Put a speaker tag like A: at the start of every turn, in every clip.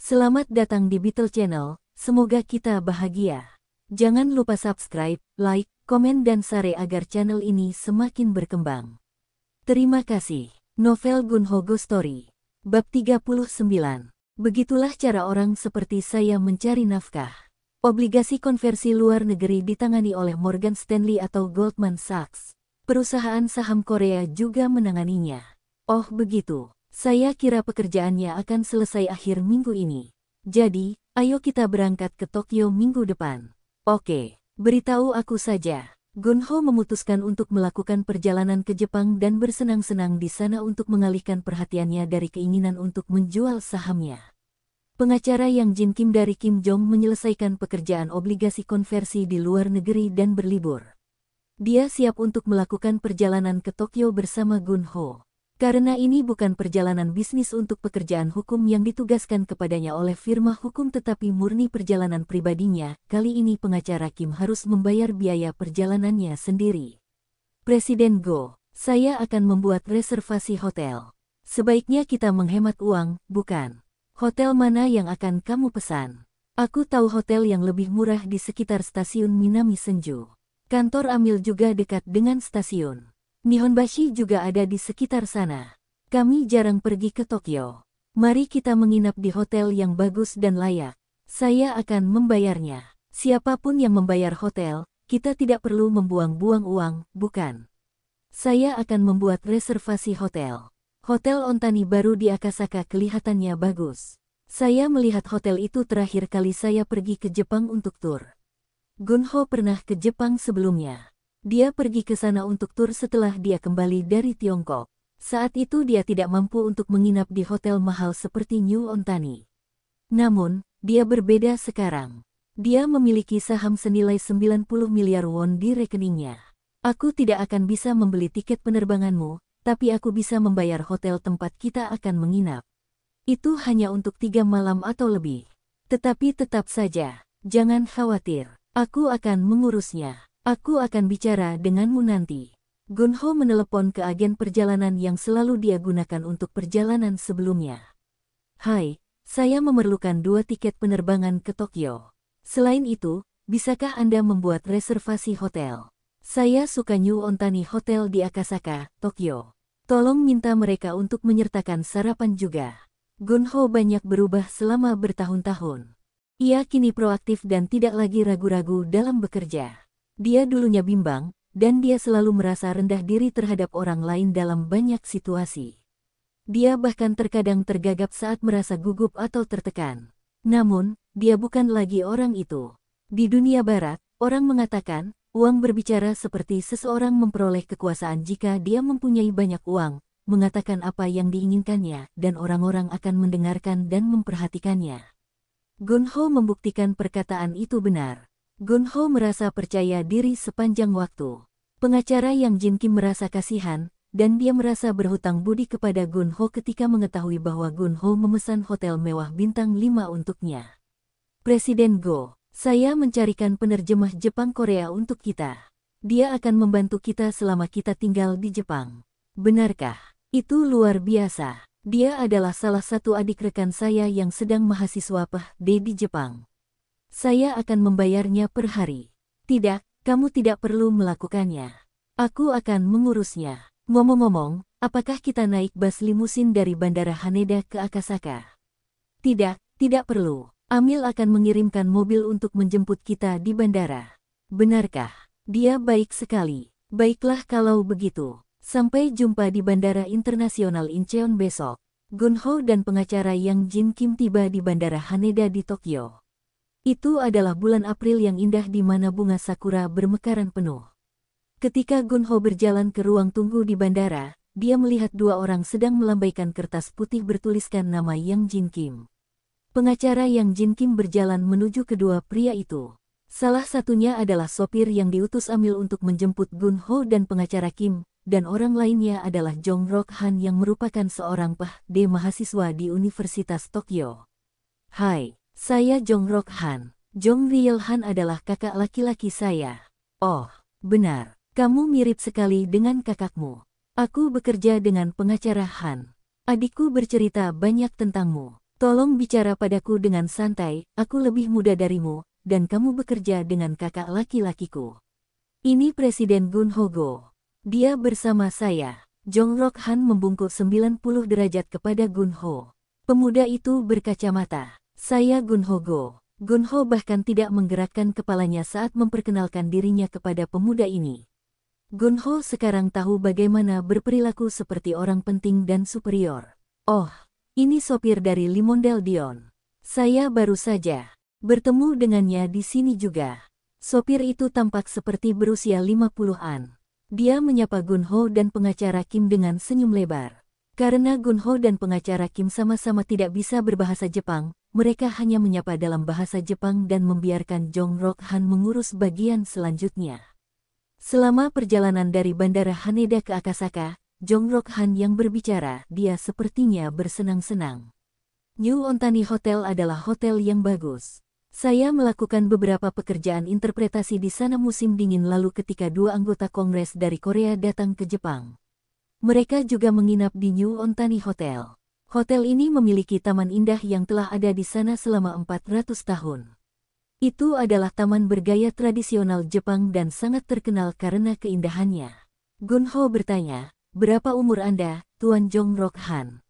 A: Selamat datang di Beetle Channel, semoga kita bahagia. Jangan lupa subscribe, like, komen dan share agar channel ini semakin berkembang. Terima kasih. Novel Gunho Ghost Story. Bab 39. Begitulah cara orang seperti saya mencari nafkah. Obligasi konversi luar negeri ditangani oleh Morgan Stanley atau Goldman Sachs. Perusahaan saham Korea juga menanganinya. Oh begitu. Saya kira pekerjaannya akan selesai akhir minggu ini. Jadi, ayo kita berangkat ke Tokyo minggu depan. Oke, beritahu aku saja. Gunho memutuskan untuk melakukan perjalanan ke Jepang dan bersenang-senang di sana untuk mengalihkan perhatiannya dari keinginan untuk menjual sahamnya. Pengacara Yang Jin Kim dari Kim Jong menyelesaikan pekerjaan obligasi konversi di luar negeri dan berlibur. Dia siap untuk melakukan perjalanan ke Tokyo bersama Gunho. Karena ini bukan perjalanan bisnis untuk pekerjaan hukum yang ditugaskan kepadanya oleh firma hukum tetapi murni perjalanan pribadinya, kali ini pengacara Kim harus membayar biaya perjalanannya sendiri. Presiden Go, saya akan membuat reservasi hotel. Sebaiknya kita menghemat uang, bukan? Hotel mana yang akan kamu pesan? Aku tahu hotel yang lebih murah di sekitar stasiun Minami Senju. Kantor Amil juga dekat dengan stasiun. Nihonbashi juga ada di sekitar sana. Kami jarang pergi ke Tokyo. Mari kita menginap di hotel yang bagus dan layak. Saya akan membayarnya. Siapapun yang membayar hotel, kita tidak perlu membuang-buang uang, bukan? Saya akan membuat reservasi hotel. Hotel Ontani baru di Akasaka kelihatannya bagus. Saya melihat hotel itu terakhir kali saya pergi ke Jepang untuk tur. Gunho pernah ke Jepang sebelumnya. Dia pergi ke sana untuk tur setelah dia kembali dari Tiongkok. Saat itu dia tidak mampu untuk menginap di hotel mahal seperti New Ontani. Namun, dia berbeda sekarang. Dia memiliki saham senilai 90 miliar won di rekeningnya. Aku tidak akan bisa membeli tiket penerbanganmu, tapi aku bisa membayar hotel tempat kita akan menginap. Itu hanya untuk 3 malam atau lebih. Tetapi tetap saja, jangan khawatir. Aku akan mengurusnya. Aku akan bicara denganmu nanti. Gunho menelepon ke agen perjalanan yang selalu dia gunakan untuk perjalanan sebelumnya. Hai, saya memerlukan 2 tiket penerbangan ke Tokyo. Selain itu, bisakah Anda membuat reservasi hotel? Saya suka New Ontani Hotel di Akasaka, Tokyo. Tolong minta mereka untuk menyertakan sarapan juga. Gunho banyak berubah selama bertahun-tahun. Ia kini proaktif dan tidak lagi ragu-ragu dalam bekerja. Dia dulunya bimbang, dan dia selalu merasa rendah diri terhadap orang lain dalam banyak situasi. Dia bahkan terkadang tergagap saat merasa gugup atau tertekan. Namun, dia bukan lagi orang itu. Di dunia barat, orang mengatakan, uang berbicara seperti seseorang memperoleh kekuasaan jika dia mempunyai banyak uang, mengatakan apa yang diinginkannya, dan orang-orang akan mendengarkan dan memperhatikannya. Gunho membuktikan perkataan itu benar. Gunho merasa percaya diri sepanjang waktu. Pengacara Yang Jin Kim merasa kasihan, dan dia merasa berhutang budi kepada Gunho ketika mengetahui bahwa Gunho memesan hotel mewah bintang 5 untuknya. Presiden Go, saya mencarikan penerjemah Jepang-Korea untuk kita. Dia akan membantu kita selama kita tinggal di Jepang. Benarkah? Itu luar biasa. Dia adalah salah satu adik rekan saya yang sedang mahasiswa PhD di Jepang. Saya akan membayarnya per hari. Tidak, kamu tidak perlu melakukannya. Aku akan mengurusnya. Ngomong-ngomong, apakah kita naik bus limusin dari Bandara Haneda ke Akasaka? Tidak, tidak perlu. Amil akan mengirimkan mobil untuk menjemput kita di bandara. Benarkah? Dia baik sekali. Baiklah kalau begitu. Sampai jumpa di Bandara Internasional Incheon besok. Gunho dan pengacara Yang Jin Kim tiba di Bandara Haneda di Tokyo. Itu adalah bulan April yang indah di mana bunga sakura bermekaran penuh. Ketika Gunho berjalan ke ruang tunggu di bandara, dia melihat 2 orang sedang melambaikan kertas putih bertuliskan nama Yang Jin Kim. Pengacara Yang Jin Kim berjalan menuju kedua pria itu. Salah satunya adalah sopir yang diutus Amil untuk menjemput Gunho dan pengacara Kim, dan orang lainnya adalah Jong Rok Han yang merupakan seorang PhD mahasiswa di Universitas Tokyo. Hai. Saya Jong Rok Han. Jong Riel Han adalah kakak laki-laki saya. Oh, benar. Kamu mirip sekali dengan kakakmu. Aku bekerja dengan pengacara Han. Adikku bercerita banyak tentangmu. Tolong bicara padaku dengan santai, aku lebih muda darimu, dan kamu bekerja dengan kakak laki-lakiku. Ini Presiden Gun Ho-go. Dia bersama saya. Jong Rok-han membungkuk 90 derajat kepada Gun Ho. Pemuda itu berkacamata. Saya Gun Ho-go. Gun Ho bahkan tidak menggerakkan kepalanya saat memperkenalkan dirinya kepada pemuda ini. Gun Ho sekarang tahu bagaimana berperilaku seperti orang penting dan superior. Oh, ini sopir dari Limondale Dion. Saya baru saja bertemu dengannya di sini juga. Sopir itu tampak seperti berusia 50-an. Dia menyapa Gun Ho dan pengacara Kim dengan senyum lebar. Karena Gun Ho dan pengacara Kim sama-sama tidak bisa berbahasa Jepang, mereka hanya menyapa dalam bahasa Jepang dan membiarkan Jong Rok-han mengurus bagian selanjutnya. Selama perjalanan dari Bandara Haneda ke Akasaka, Jong Rok-han yang berbicara, dia sepertinya bersenang-senang. New Ontani Hotel adalah hotel yang bagus. Saya melakukan beberapa pekerjaan interpretasi di sana musim dingin lalu ketika 2 anggota Kongres dari Korea datang ke Jepang. Mereka juga menginap di New Ontani Hotel. Hotel ini memiliki taman indah yang telah ada di sana selama 400 tahun. Itu adalah taman bergaya tradisional Jepang dan sangat terkenal karena keindahannya. Gun Ho bertanya, "Berapa umur Anda, Tuan Jong Rok-han?"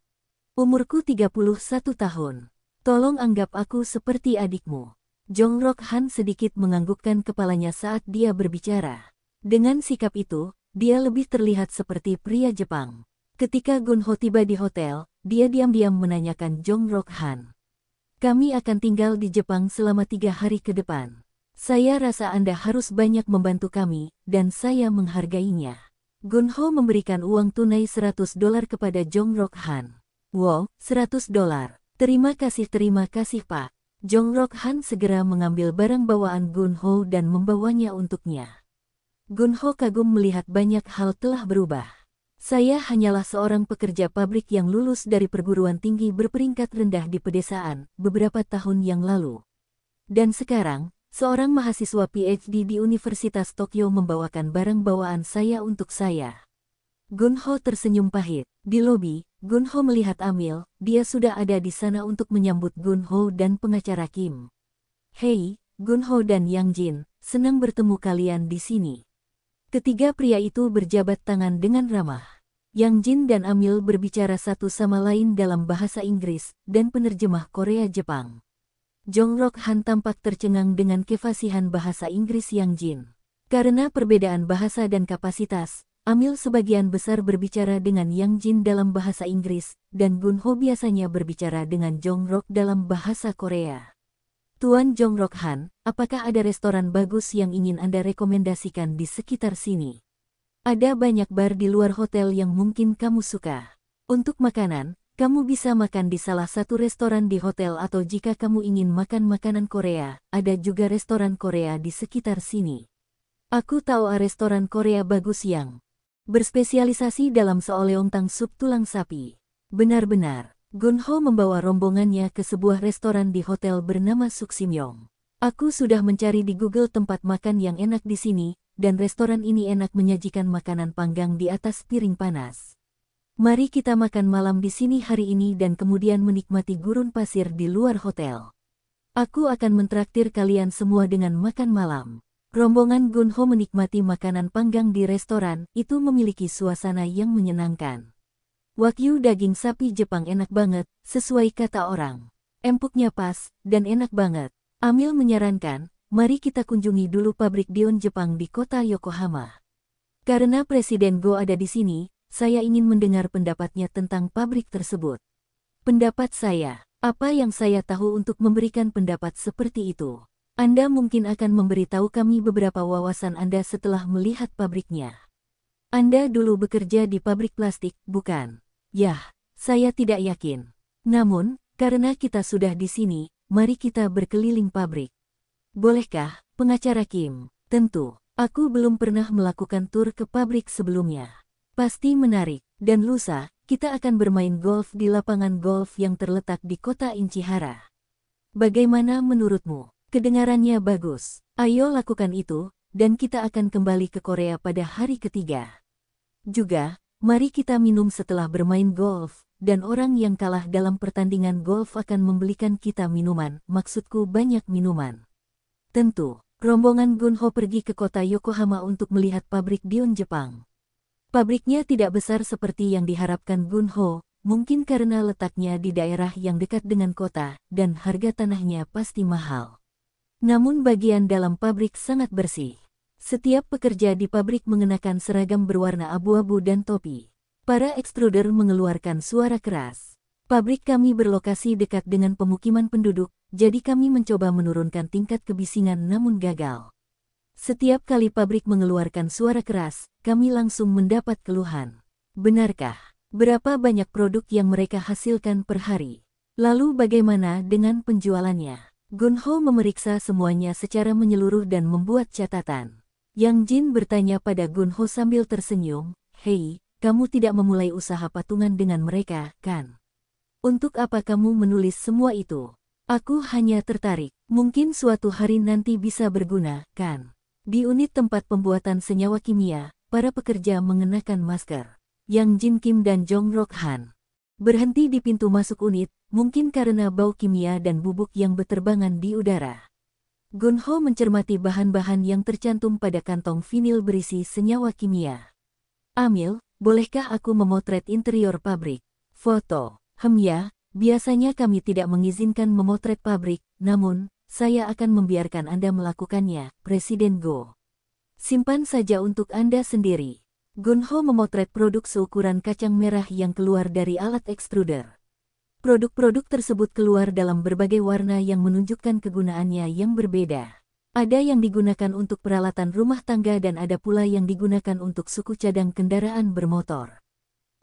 A: "Umurku 31 tahun. Tolong anggap aku seperti adikmu." Jong Rok-han sedikit menganggukkan kepalanya saat dia berbicara. Dengan sikap itu, dia lebih terlihat seperti pria Jepang. Ketika Gun Ho tiba di hotel, dia diam-diam menanyakan Jong Rok-han. "Kami akan tinggal di Jepang selama 3 hari ke depan. Saya rasa Anda harus banyak membantu kami, dan saya menghargainya." Gun Ho memberikan uang tunai $100 kepada Jong Rok-han. "Wow, $100. Terima kasih Pak." Jong Rok-han segera mengambil barang bawaan Gun Ho dan membawanya untuknya. Gun Ho kagum melihat banyak hal telah berubah. "Saya hanyalah seorang pekerja pabrik yang lulus dari perguruan tinggi berperingkat rendah di pedesaan beberapa tahun yang lalu. Dan sekarang, seorang mahasiswa PhD di Universitas Tokyo membawakan barang bawaan saya untuk saya." Gun Ho tersenyum pahit. Di lobi, Gun Ho melihat Amil, dia sudah ada di sana untuk menyambut Gun Ho dan pengacara Kim. "Hei, Gun Ho dan Yang Jin, senang bertemu kalian di sini." Ketiga pria itu berjabat tangan dengan ramah. Yang Jin dan Amil berbicara satu sama lain dalam bahasa Inggris dan penerjemah Korea-Jepang. Jong Rok-han tampak tercengang dengan kefasihan bahasa Inggris Yang Jin. Karena perbedaan bahasa dan kapasitas, Amil sebagian besar berbicara dengan Yang Jin dalam bahasa Inggris, dan Gun Ho biasanya berbicara dengan Jong Rok dalam bahasa Korea. "Tuan Jong Rok-han, apakah ada restoran bagus yang ingin Anda rekomendasikan di sekitar sini? Ada banyak bar di luar hotel yang mungkin kamu suka. Untuk makanan, kamu bisa makan di salah satu restoran di hotel atau jika kamu ingin makan makanan Korea, ada juga restoran Korea di sekitar sini. Aku tahu restoran Korea bagus yang berspesialisasi dalam seoleontang sup tulang sapi." Benar-benar, Gun Ho membawa rombongannya ke sebuah restoran di hotel bernama Suksimyong. "Aku sudah mencari di Google tempat makan yang enak di sini, dan restoran ini enak menyajikan makanan panggang di atas piring panas. Mari kita makan malam di sini hari ini dan kemudian menikmati gurun pasir di luar hotel. Aku akan mentraktir kalian semua dengan makan malam." Rombongan Gun Ho menikmati makanan panggang di restoran, itu memiliki suasana yang menyenangkan. Wagyu daging sapi Jepang enak banget, sesuai kata orang. Empuknya pas, dan enak banget. Amil menyarankan, "Mari kita kunjungi dulu pabrik Dion Jepang di kota Yokohama. Karena Presiden Go ada di sini, saya ingin mendengar pendapatnya tentang pabrik tersebut." "Pendapat saya? Apa yang saya tahu untuk memberikan pendapat seperti itu? Anda mungkin akan memberitahu kami beberapa wawasan Anda setelah melihat pabriknya. Anda dulu bekerja di pabrik plastik, bukan?" "Yah, saya tidak yakin. Namun, karena kita sudah di sini, mari kita berkeliling pabrik." "Bolehkah, pengacara Kim?" "Tentu. Aku belum pernah melakukan tur ke pabrik sebelumnya. Pasti menarik, dan lusa, kita akan bermain golf di lapangan golf yang terletak di kota Inchihara. Bagaimana menurutmu?" "Kedengarannya bagus. Ayo lakukan itu, dan kita akan kembali ke Korea pada hari ketiga. Juga, mari kita minum setelah bermain golf, dan orang yang kalah dalam pertandingan golf akan membelikan kita minuman, maksudku banyak minuman. Tentu, rombongan Gunho pergi ke kota Yokohama untuk melihat pabrik Dion Jepang. Pabriknya tidak besar seperti yang diharapkan Gunho, mungkin karena letaknya di daerah yang dekat dengan kota, dan harga tanahnya pasti mahal. Namun bagian dalam pabrik sangat bersih. Setiap pekerja di pabrik mengenakan seragam berwarna abu-abu dan topi. Para ekstruder mengeluarkan suara keras. Pabrik kami berlokasi dekat dengan pemukiman penduduk, jadi kami mencoba menurunkan tingkat kebisingan namun gagal. Setiap kali pabrik mengeluarkan suara keras, kami langsung mendapat keluhan. Benarkah? Berapa banyak produk yang mereka hasilkan per hari? Lalu bagaimana dengan penjualannya? Gunho memeriksa semuanya secara menyeluruh dan membuat catatan. Yang Jin bertanya pada Gunho sambil tersenyum, "Hei, kamu tidak memulai usaha patungan dengan mereka, kan? Untuk apa kamu menulis semua itu? Aku hanya tertarik, mungkin suatu hari nanti bisa berguna, kan?" Di unit tempat pembuatan senyawa kimia, para pekerja mengenakan masker. Yang Jin Kim dan Jong Rok Han berhenti di pintu masuk unit, mungkin karena bau kimia dan bubuk yang berterbangan di udara. Gunho mencermati bahan-bahan yang tercantum pada kantong vinil berisi senyawa kimia. "Amil, bolehkah aku memotret interior pabrik?" Foto. Ya, biasanya kami tidak mengizinkan memotret pabrik, namun saya akan membiarkan Anda melakukannya, Presiden Go. Simpan saja untuk Anda sendiri. Gunho memotret produk seukuran kacang merah yang keluar dari alat ekstruder. Produk-produk tersebut keluar dalam berbagai warna yang menunjukkan kegunaannya yang berbeda. Ada yang digunakan untuk peralatan rumah tangga dan ada pula yang digunakan untuk suku cadang kendaraan bermotor.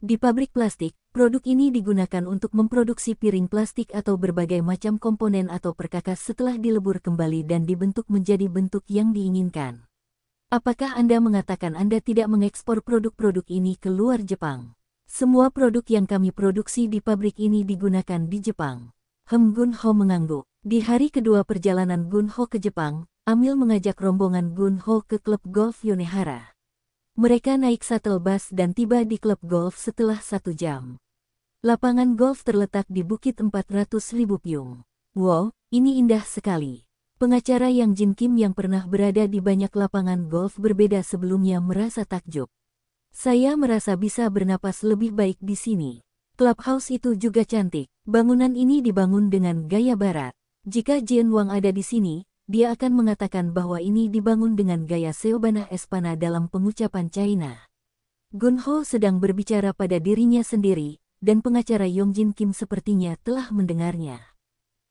A: Di pabrik plastik, produk ini digunakan untuk memproduksi piring plastik atau berbagai macam komponen atau perkakas setelah dilebur kembali dan dibentuk menjadi bentuk yang diinginkan. Apakah Anda mengatakan Anda tidak mengekspor produk-produk ini ke luar Jepang? Semua produk yang kami produksi di pabrik ini digunakan di Jepang. Gunho mengangguk. Di hari kedua perjalanan Gunho ke Jepang, Amil mengajak rombongan Gunho ke klub golf Yonehara. Mereka naik shuttle bus dan tiba di klub golf setelah 1 jam. Lapangan golf terletak di Bukit 400.000 Pyung. Wow, ini indah sekali. Pengacara Yang Jin Kim yang pernah berada di banyak lapangan golf berbeda sebelumnya merasa takjub. "Saya merasa bisa bernapas lebih baik di sini. Clubhouse itu juga cantik. Bangunan ini dibangun dengan gaya barat. Jika Jian Wang ada di sini, dia akan mengatakan bahwa ini dibangun dengan gaya Seobanah Espana dalam pengucapan China." Gunho sedang berbicara pada dirinya sendiri, dan pengacara Yong Jin Kim sepertinya telah mendengarnya.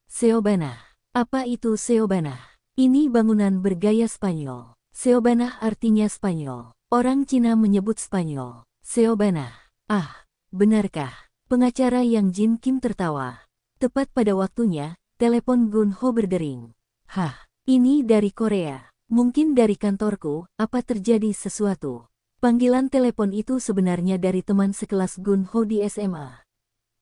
A: Seobanah. Apa itu Seobanah? Ini bangunan bergaya Spanyol. Seobanah artinya Spanyol. Orang Cina menyebut Spanyol Seobanah. Ah, benarkah? Pengacara Yang Jin Kim tertawa. Tepat pada waktunya, telepon Gunho berdering. "Hah, ini dari Korea. Mungkin dari kantorku, apa terjadi sesuatu?" Panggilan telepon itu sebenarnya dari teman sekelas Gunho di SMA.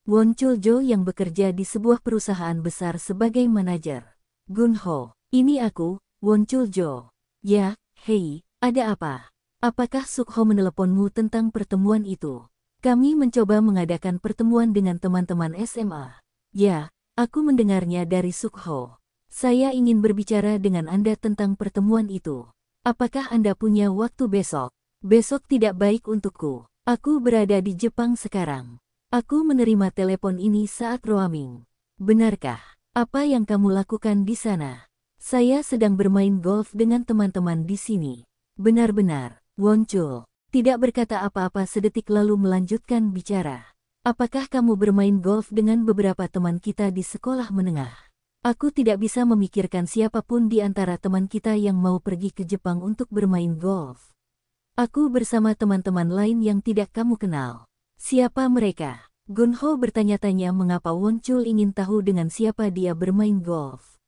A: Won Chul-jo yang bekerja di sebuah perusahaan besar sebagai manajer. "Gunho, ini aku, Won Chul-jo." "Ya, hei, ada apa? Apakah Sukho meneleponmu tentang pertemuan itu?" "Kami mencoba mengadakan pertemuan dengan teman-teman SMA." "Ya, aku mendengarnya dari Sukho. Saya ingin berbicara dengan Anda tentang pertemuan itu. Apakah Anda punya waktu besok?" "Besok tidak baik untukku. Aku berada di Jepang sekarang. Aku menerima telepon ini saat roaming." "Benarkah? Apa yang kamu lakukan di sana?" "Saya sedang bermain golf dengan teman-teman di sini." "Benar-benar." Won Chul tidak berkata apa-apa sedetik lalu melanjutkan bicara. "Apakah kamu bermain golf dengan beberapa teman kita di sekolah menengah?" "Aku tidak bisa memikirkan siapapun di antara teman kita yang mau pergi ke Jepang untuk bermain golf. Aku bersama teman-teman lain yang tidak kamu kenal." "Siapa mereka?" Gunho bertanya-tanya mengapa Won Chul ingin tahu dengan siapa dia bermain golf.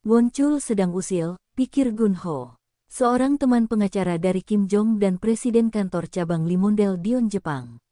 A: "Won Chul sedang usil," pikir Gunho. Seorang teman pengacara dari Kim Jong dan presiden kantor cabang Limondel Dion Jepang.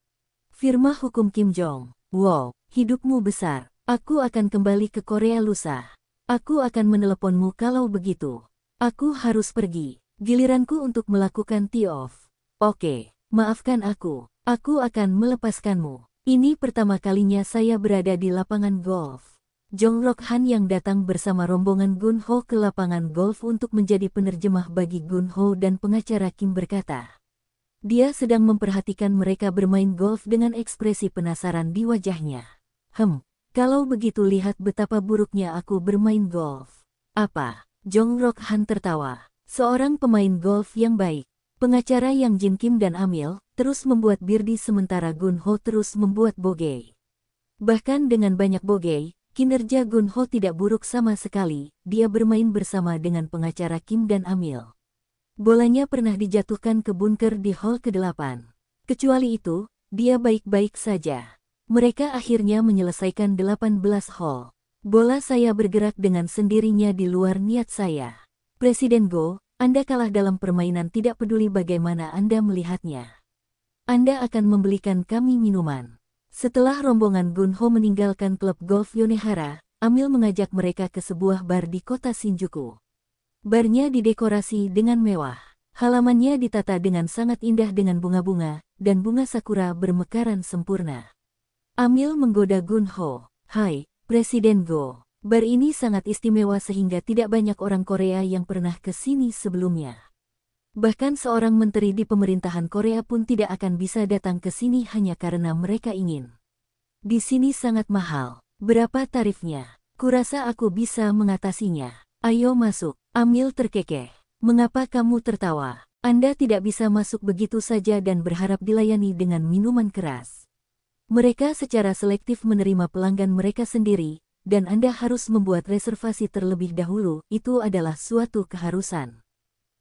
A: Firma hukum Kim Jong. "Wow, hidupmu besar. Aku akan kembali ke Korea lusa. Aku akan meneleponmu kalau begitu. Aku harus pergi. Giliranku untuk melakukan tee off." "Oke, maafkan aku. Aku akan melepaskanmu." Ini pertama kalinya saya berada di lapangan golf. Jong Rok Han yang datang bersama rombongan Gun Ho ke lapangan golf untuk menjadi penerjemah bagi Gun Ho dan pengacara Kim berkata. Dia sedang memperhatikan mereka bermain golf dengan ekspresi penasaran di wajahnya. Kalau begitu lihat betapa buruknya aku bermain golf. Apa? Jong Rok Han tertawa. Seorang pemain golf yang baik. Pengacara yang Jin Kim dan Amil terus membuat birdie sementara Gun Ho terus membuat bogey. Bahkan dengan banyak bogey, kinerja Gun Ho tidak buruk sama sekali. Dia bermain bersama dengan pengacara Kim dan Amil. Bolanya pernah dijatuhkan ke bunker di hole ke-8. Kecuali itu, dia baik-baik saja. Mereka akhirnya menyelesaikan 18 hole. Bola saya bergerak dengan sendirinya di luar niat saya. Presiden Go, Anda kalah dalam permainan tidak peduli bagaimana Anda melihatnya. Anda akan membelikan kami minuman. Setelah rombongan Gun Ho meninggalkan klub golf Yonehara, Amil mengajak mereka ke sebuah bar di kota Shinjuku. Barnya didekorasi dengan mewah. Halamannya ditata dengan sangat indah dengan bunga-bunga, dan bunga sakura bermekaran sempurna. Amil menggoda Gun Ho. Hai, Presiden Go. Bar ini sangat istimewa sehingga tidak banyak orang Korea yang pernah ke sini sebelumnya. Bahkan seorang menteri di pemerintahan Korea pun tidak akan bisa datang ke sini hanya karena mereka ingin. Di sini sangat mahal. Berapa tarifnya? Kurasa aku bisa mengatasinya. Ayo masuk. Amil terkekeh. Mengapa kamu tertawa? Anda tidak bisa masuk begitu saja dan berharap dilayani dengan minuman keras. Mereka secara selektif menerima pelanggan mereka sendiri, dan Anda harus membuat reservasi terlebih dahulu. Itu adalah suatu keharusan.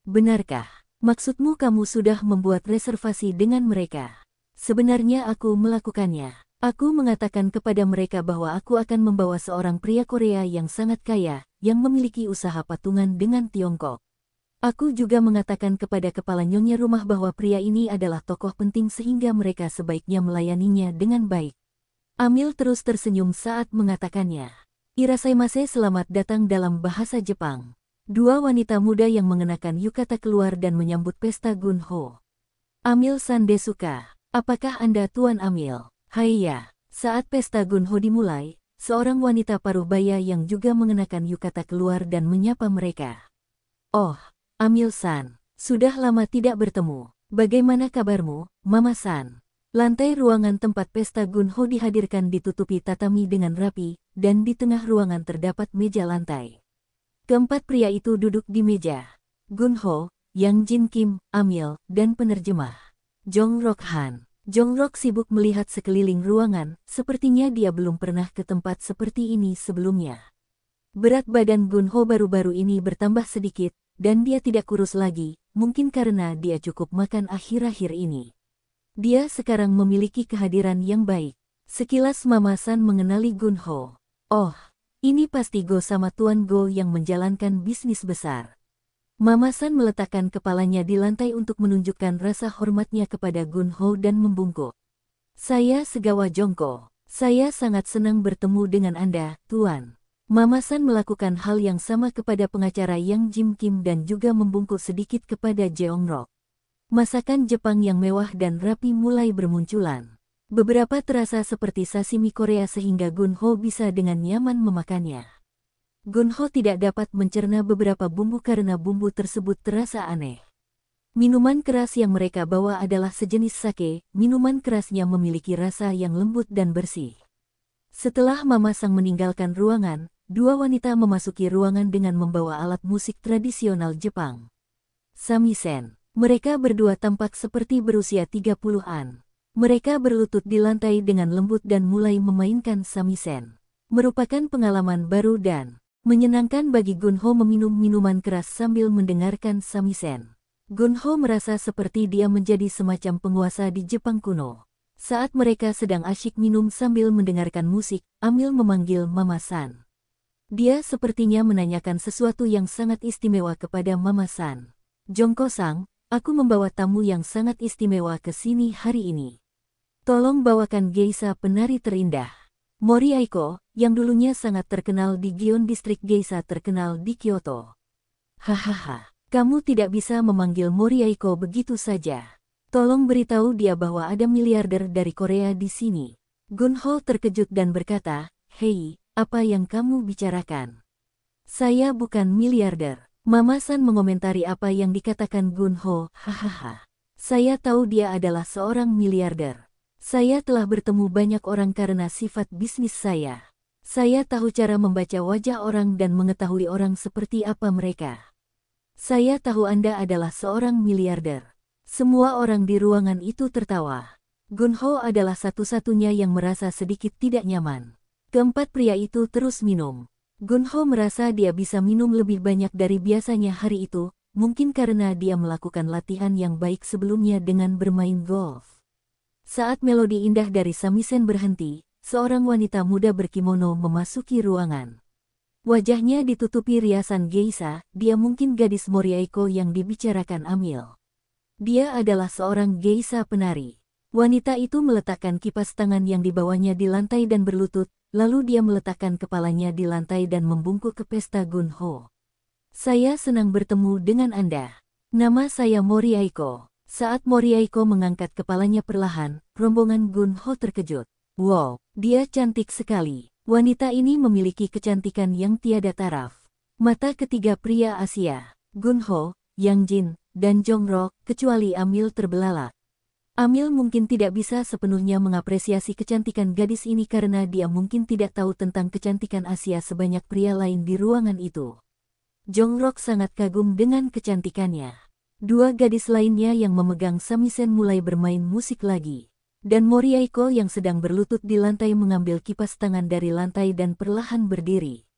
A: Benarkah? Maksudmu kamu sudah membuat reservasi dengan mereka? Sebenarnya aku melakukannya. Aku mengatakan kepada mereka bahwa aku akan membawa seorang pria Korea yang sangat kaya, yang memiliki usaha patungan dengan Tiongkok. Aku juga mengatakan kepada kepala nyonya rumah bahwa pria ini adalah tokoh penting sehingga mereka sebaiknya melayaninya dengan baik. Amil terus tersenyum saat mengatakannya. Irasaimase, selamat datang dalam bahasa Jepang. Dua wanita muda yang mengenakan yukata keluar dan menyambut pesta Gun Ho. Amil-san desuka. Apakah Anda Tuan Amil? Hai ya. Saat pesta Gun Ho dimulai, seorang wanita paruh baya yang juga mengenakan yukata keluar dan menyapa mereka. Oh, Amil-san. Sudah lama tidak bertemu. Bagaimana kabarmu, Mama-san? Lantai ruangan tempat pesta Gun Ho dihadirkan ditutupi tatami dengan rapi, dan di tengah ruangan terdapat meja lantai. Keempat pria itu duduk di meja. Gun Ho, Yang Jin Kim, Amil, dan penerjemah. Jong Rok Han. Jong Rok sibuk melihat sekeliling ruangan, sepertinya dia belum pernah ke tempat seperti ini sebelumnya. Berat badan Gun Ho baru-baru ini bertambah sedikit, dan dia tidak kurus lagi, mungkin karena dia cukup makan akhir-akhir ini. Dia sekarang memiliki kehadiran yang baik. Sekilas Mama-san mengenali Gun Ho. Oh, ini pasti Go sama Tuan Go yang menjalankan bisnis besar. Mama-san meletakkan kepalanya di lantai untuk menunjukkan rasa hormatnya kepada Gun Ho dan membungkuk. Saya Segawa Jongko. Saya sangat senang bertemu dengan Anda, Tuan. Mama-san melakukan hal yang sama kepada pengacara Yang Jim Kim dan juga membungkuk sedikit kepada Jeong Rok. Masakan Jepang yang mewah dan rapi mulai bermunculan. Beberapa terasa seperti sashimi Korea sehingga Gun Ho bisa dengan nyaman memakannya. Gun Ho tidak dapat mencerna beberapa bumbu karena bumbu tersebut terasa aneh. Minuman keras yang mereka bawa adalah sejenis sake, minuman kerasnya memiliki rasa yang lembut dan bersih. Setelah Mama Sang meninggalkan ruangan, dua wanita memasuki ruangan dengan membawa alat musik tradisional Jepang. Samisen. Mereka berdua tampak seperti berusia 30-an. Mereka berlutut di lantai dengan lembut dan mulai memainkan samisen. Merupakan pengalaman baru dan menyenangkan bagi Gun Ho meminum minuman keras sambil mendengarkan samisen. Gun Ho merasa seperti dia menjadi semacam penguasa di Jepang kuno. Saat mereka sedang asyik minum sambil mendengarkan musik, Amil memanggil Mama-san. Dia sepertinya menanyakan sesuatu yang sangat istimewa kepada Mama-san. Jongko-sang, aku membawa tamu yang sangat istimewa ke sini hari ini. Tolong bawakan geisha penari terindah. Mori Aiko, yang dulunya sangat terkenal di Gion distrik geisha terkenal di Kyoto. Hahaha, kamu tidak bisa memanggil Mori Aiko begitu saja. Tolong beritahu dia bahwa ada miliarder dari Korea di sini. Gunho terkejut dan berkata, "Hei, apa yang kamu bicarakan? Saya bukan miliarder." Mama San mengomentari apa yang dikatakan Gunho, "Hahaha. Saya tahu dia adalah seorang miliarder. Saya telah bertemu banyak orang karena sifat bisnis saya. Saya tahu cara membaca wajah orang dan mengetahui orang seperti apa mereka. Saya tahu Anda adalah seorang miliarder." Semua orang di ruangan itu tertawa. Gunho adalah satu-satunya yang merasa sedikit tidak nyaman. Keempat pria itu terus minum. Gunho merasa dia bisa minum lebih banyak dari biasanya hari itu, mungkin karena dia melakukan latihan yang baik sebelumnya dengan bermain golf. Saat melodi indah dari samisen berhenti, seorang wanita muda berkimono memasuki ruangan. Wajahnya ditutupi riasan geisha, dia mungkin gadis Moriaiko yang dibicarakan Amil. Dia adalah seorang geisha penari. Wanita itu meletakkan kipas tangan yang dibawanya di lantai dan berlutut, lalu dia meletakkan kepalanya di lantai dan membungkuk ke pesta Gunho. "Saya senang bertemu dengan Anda. Nama saya Moriaiko." Saat Moriaiko mengangkat kepalanya perlahan, rombongan Gunho terkejut. "Wow, dia cantik sekali." Wanita ini memiliki kecantikan yang tiada taraf. Mata ketiga pria Asia, Gunho, Yang Jin, dan Jongrok, kecuali Amil terbelalak. Amil mungkin tidak bisa sepenuhnya mengapresiasi kecantikan gadis ini karena dia mungkin tidak tahu tentang kecantikan Asia sebanyak pria lain di ruangan itu. Jongrok sangat kagum dengan kecantikannya. Dua gadis lainnya yang memegang samisen mulai bermain musik lagi. Dan Moriaiko yang sedang berlutut di lantai mengambil kipas tangan dari lantai dan perlahan berdiri.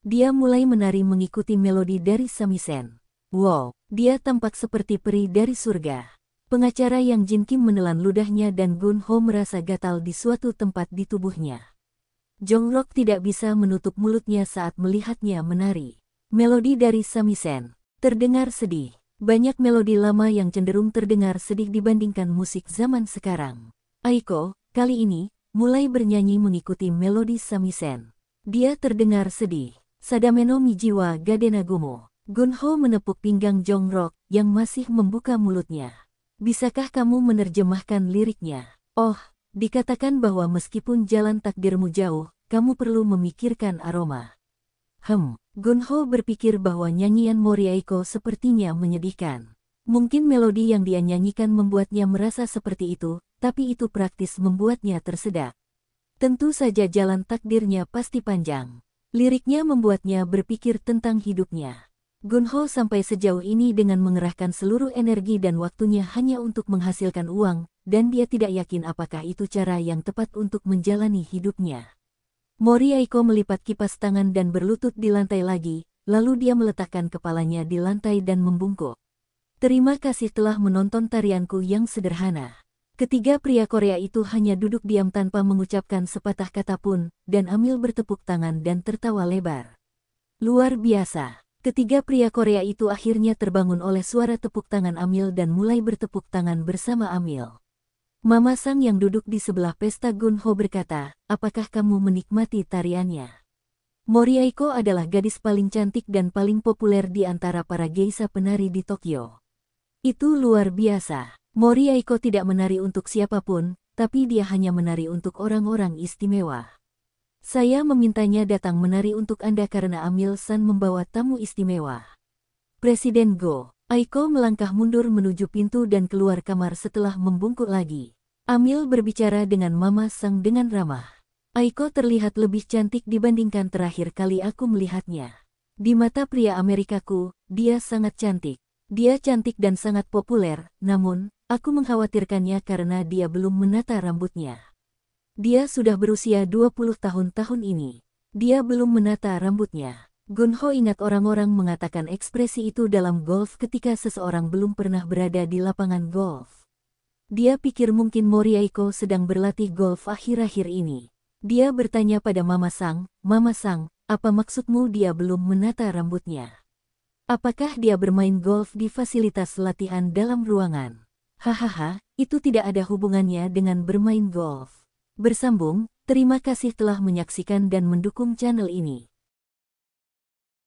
A: Dia mulai menari mengikuti melodi dari samisen. Wow, dia tampak seperti peri dari surga. Pengacara Yang Jin Kim menelan ludahnya dan Gunho merasa gatal di suatu tempat di tubuhnya. Jongrok tidak bisa menutup mulutnya saat melihatnya menari. Melodi dari samisen terdengar sedih. Banyak melodi lama yang cenderung terdengar sedih dibandingkan musik zaman sekarang. Aiko, kali ini, mulai bernyanyi mengikuti melodi samisen. Dia terdengar sedih. Sadameno Mijiwa Gadenagumo. Gunho menepuk pinggang Jongrok yang masih membuka mulutnya. "Bisakah kamu menerjemahkan liriknya?" "Oh, dikatakan bahwa meskipun jalan takdirmu jauh, kamu perlu memikirkan aroma." Gunho berpikir bahwa nyanyian Moriaiko sepertinya menyedihkan. Mungkin melodi yang dia nyanyikan membuatnya merasa seperti itu, tapi itu praktis membuatnya tersedak. Tentu saja jalan takdirnya pasti panjang. Liriknya membuatnya berpikir tentang hidupnya. Gunho sampai sejauh ini dengan mengerahkan seluruh energi dan waktunya hanya untuk menghasilkan uang, dan dia tidak yakin apakah itu cara yang tepat untuk menjalani hidupnya. Moriaiko melipat kipas tangan dan berlutut di lantai lagi, lalu dia meletakkan kepalanya di lantai dan membungkuk. "Terima kasih telah menonton tarianku yang sederhana." Ketiga pria Korea itu hanya duduk diam tanpa mengucapkan sepatah kata pun, dan Amil bertepuk tangan dan tertawa lebar. Luar biasa. Ketiga pria Korea itu akhirnya terbangun oleh suara tepuk tangan Amil dan mulai bertepuk tangan bersama Amil. Mama Sang yang duduk di sebelah pesta Gunho berkata, "Apakah kamu menikmati tariannya?" Moriaiko adalah gadis paling cantik dan paling populer di antara para geisha penari di Tokyo. Itu luar biasa. Moriaiko tidak menari untuk siapapun, tapi dia hanya menari untuk orang-orang istimewa. "Saya memintanya datang menari untuk Anda karena Amil-san membawa tamu istimewa." Presiden Go. Aiko melangkah mundur menuju pintu dan keluar kamar setelah membungkuk lagi. Amil berbicara dengan Mama Sang dengan ramah. "Aiko terlihat lebih cantik dibandingkan terakhir kali aku melihatnya. Di mata pria Amerikaku, dia sangat cantik. Dia cantik dan sangat populer, namun, aku mengkhawatirkannya karena dia belum menata rambutnya. Dia sudah berusia 20 tahun ini. Dia belum menata rambutnya." Gunho ingat orang-orang mengatakan ekspresi itu dalam golf ketika seseorang belum pernah berada di lapangan golf. Dia pikir mungkin Moriaiko sedang berlatih golf akhir-akhir ini. Dia bertanya pada Mama Sang, "Mama Sang, apa maksudmu dia belum menata rambutnya? Apakah dia bermain golf di fasilitas latihan dalam ruangan?" "Hahaha, itu tidak ada hubungannya dengan bermain golf." Bersambung, terima kasih telah menyaksikan dan mendukung channel ini.